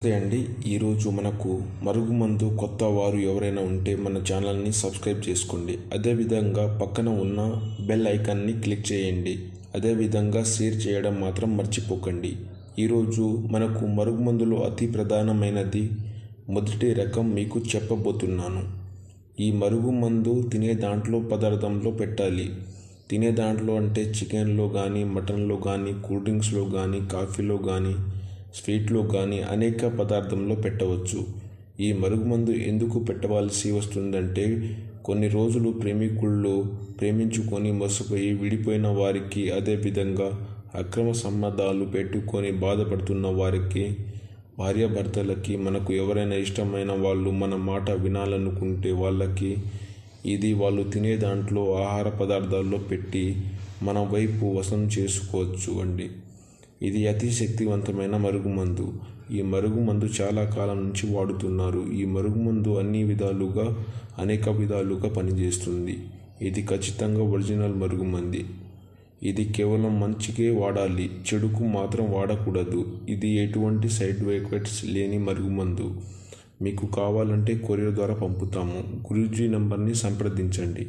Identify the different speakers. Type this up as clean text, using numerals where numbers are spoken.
Speaker 1: నమస్తే అండి. ఈరోజు మనకు మరుగుమందు కొత్త వారు ఎవరైనా ఉంటే మన ఛానల్ని సబ్స్క్రైబ్ చేసుకోండి. అదేవిధంగా పక్కన ఉన్న బెల్ ఐకాన్ని క్లిక్ చేయండి. అదేవిధంగా షేర్ చేయడం మాత్రం మర్చిపోకండి. ఈరోజు మనకు మరుగుమందులో అతి ప్రధానమైనది మొదటి రకం మీకు చెప్పబోతున్నాను. ఈ మరుగుమందు తినే దాంట్లో పదార్థంలో పెట్టాలి. తినే దాంట్లో అంటే చికెన్లో కానీ, మటన్లో కానీ, కూల్ డ్రింక్స్లో కానీ, కాఫీలో కానీ, స్వీట్లో కానీ అనేక పదార్థంలో పెట్టవచ్చు. ఈ మరుగుమందు ఎందుకు పెట్టవలసి వస్తుందంటే కొన్ని రోజులు ప్రేమికుళ్ళు ప్రేమించుకొని మోసపోయి విడిపోయిన వారికి, అదేవిధంగా అక్రమ సంబంధాలు పెట్టుకొని బాధపడుతున్న వారికి, భార్యాభర్తలకి, మనకు ఎవరైనా ఇష్టమైన వాళ్ళు మన మాట వినాలనుకుంటే వాళ్ళకి ఇది వాళ్ళు తినే దాంట్లో ఆహార పదార్థాల్లో పెట్టి మన వైపు వశం చేసుకోవచ్చు అండి. ఇది అతి శక్తివంతమైన మరుగుమందు. ఈ మరుగుమందు చాలా కాలం నుంచి వాడుతున్నారు. ఈ మరుగుమందు అనేక విధాలుగా పనిచేస్తుంది. ఇది ఖచ్చితంగా ఒరిజినల్ మరుగుమంది. ఇది కేవలం మంచికే వాడాలి, చెడుకు మాత్రం వాడకూడదు. ఇది ఎటువంటి సైడ్ ఎఫెక్ట్స్ లేని మరుగుమందు. మీకు కావాలంటే కొరియర్ ద్వారా పంపుతాము. గురూజీ నంబర్ని సంప్రదించండి.